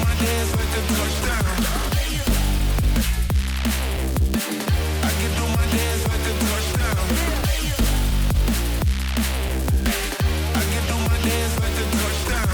my dance like a touchdown. I can do my dance like a touchdown. I can do my dance like a touchdown.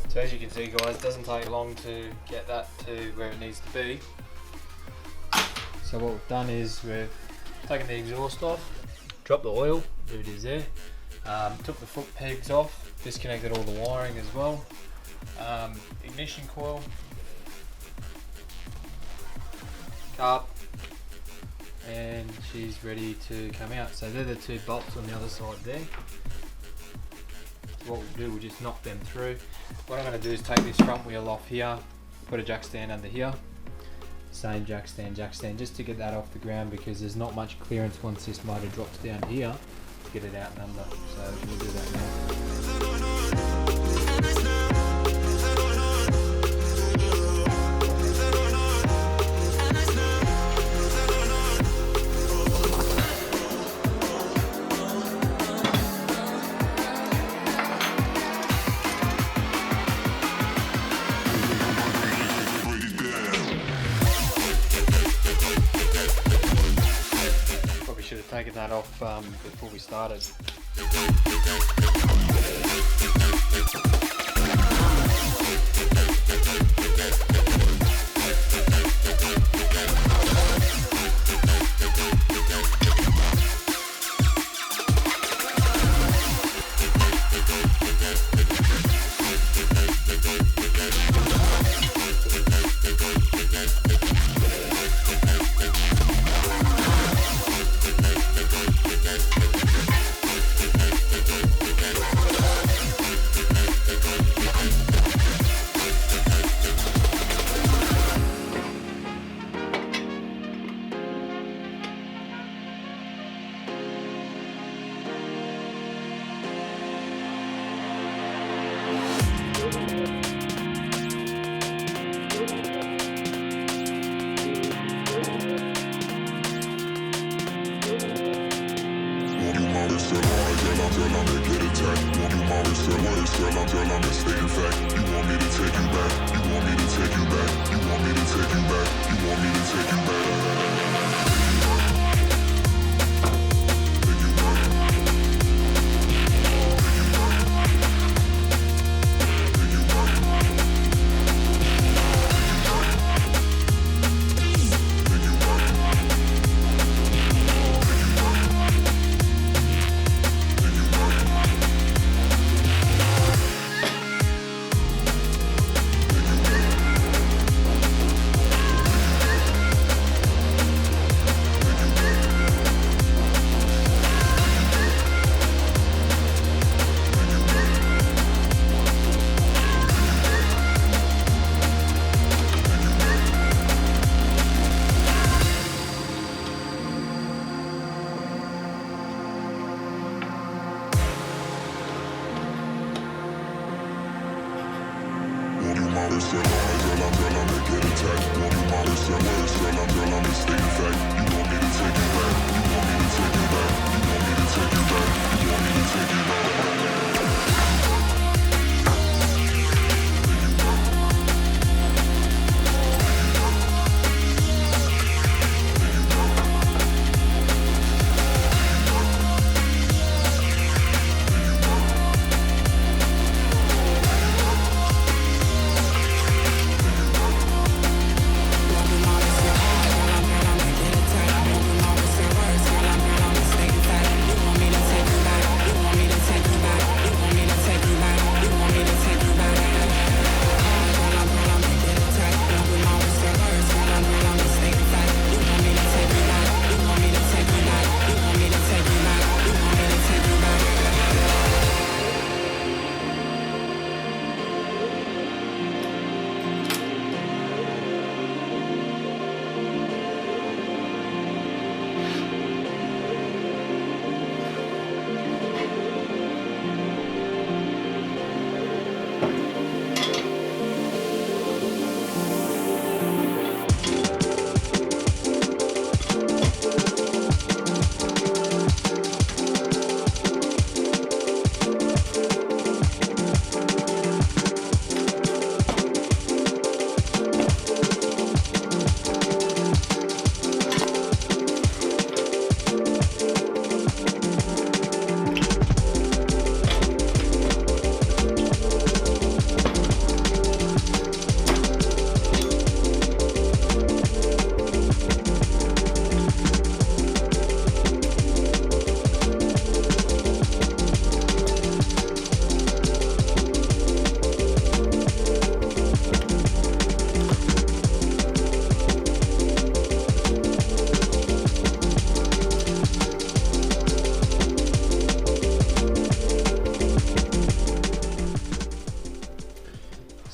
So as you can see guys, it doesn't take long to get that to where it needs to be. So what we've done is we've taken the exhaust off, dropped the oil, there it is there, took the foot pegs off, disconnected all the wiring as well, ignition coil, cup, and she's ready to come out. So they're the two bolts on the other side there. So what we'll do, we'll just knock them through. What I'm going to do is take this front wheel off here, put a jack stand under here, same jack stand, just to get that off the ground, because there's not much clearance once this motor drops down here to get it out and under. So we'll do that now. Should have taken that off before we started.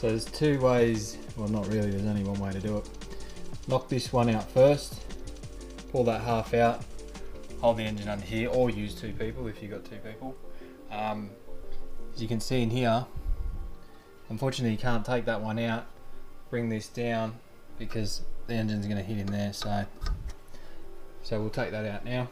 So there's two ways, well not really, there's only one way to do it. Knock this one out first, pull that half out, hold the engine under here, or use two people if you've got two people. As you can see in here, unfortunately you can't take that one out, bring this down because the engine's going to hit in there, so we'll take that out now.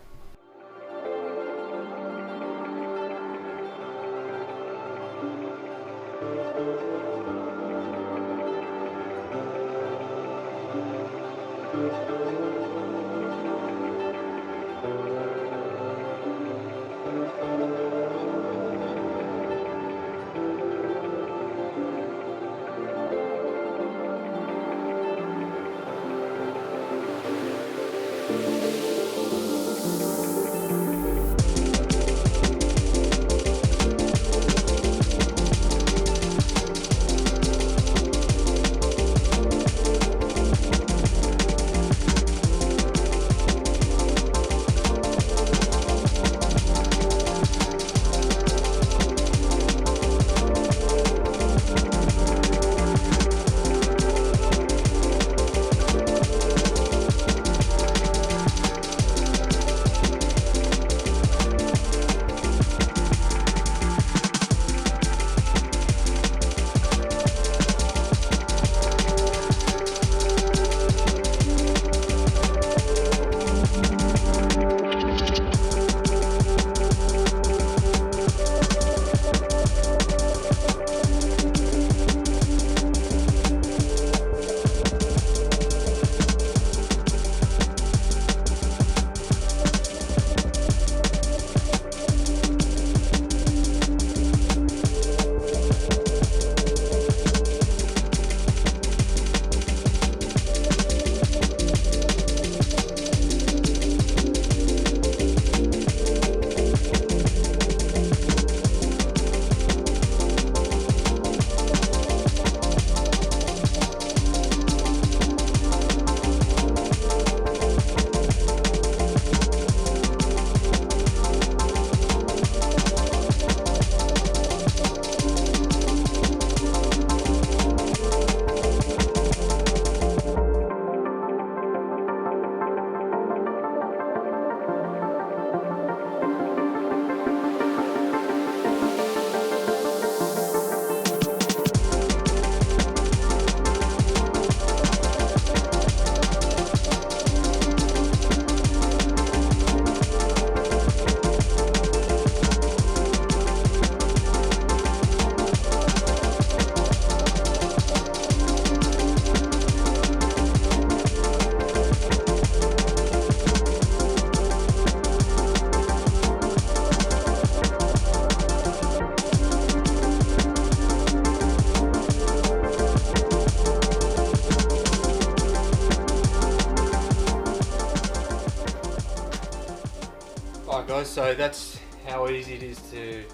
Alright guys, so that's how easy it is to,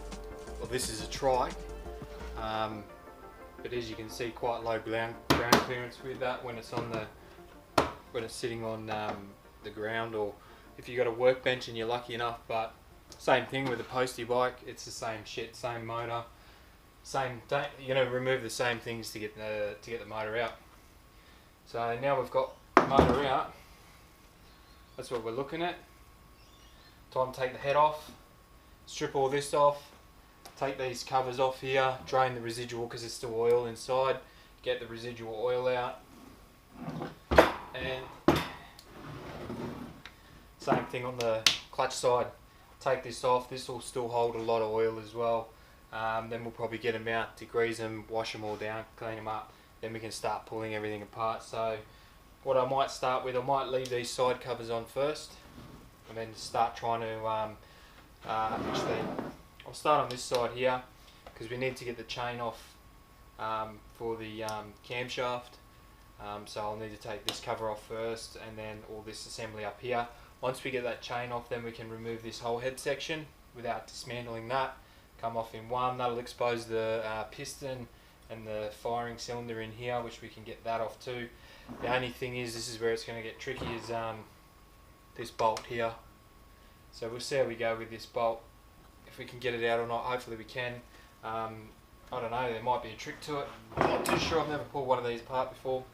well this is a trike, but as you can see quite low ground clearance with that when it's on the, when it's sitting on the ground, or if you've got a workbench and you're lucky enough. But same thing with a postie bike, it's the same shit, same motor, same, you're going to remove the same things to get the motor out. So now we've got the motor out, that's what we're looking at. Time to take the head off, strip all this off, take these covers off here, drain the residual because there's still oil inside, get the residual oil out, and same thing on the clutch side. Take this off, this will still hold a lot of oil as well. Then we'll probably get them out, degrease them, wash them all down, clean them up, then we can start pulling everything apart. So what I might start with, I might leave these side covers on first, and then start trying to, actually, I'll start on this side here, because we need to get the chain off for the camshaft. So I'll need to take this cover off first, and then all this assembly up here. Once we get that chain off, then we can remove this whole head section without dismantling that. Come off in one, that'll expose the piston and the firing cylinder in here, which we can get that off too. The only thing is, this is where it's going to get tricky, is this bolt here. So we'll see how we go with this bolt, if we can get it out or not. Hopefully we can. I don't know, there might be a trick to it. I'm not too sure, I've never pulled one of these apart before.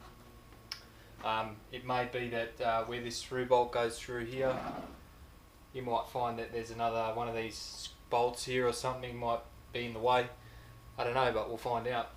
It may be that where this through bolt goes through here, you might find that there's another one of these bolts here or something might be in the way. I don't know, but we'll find out.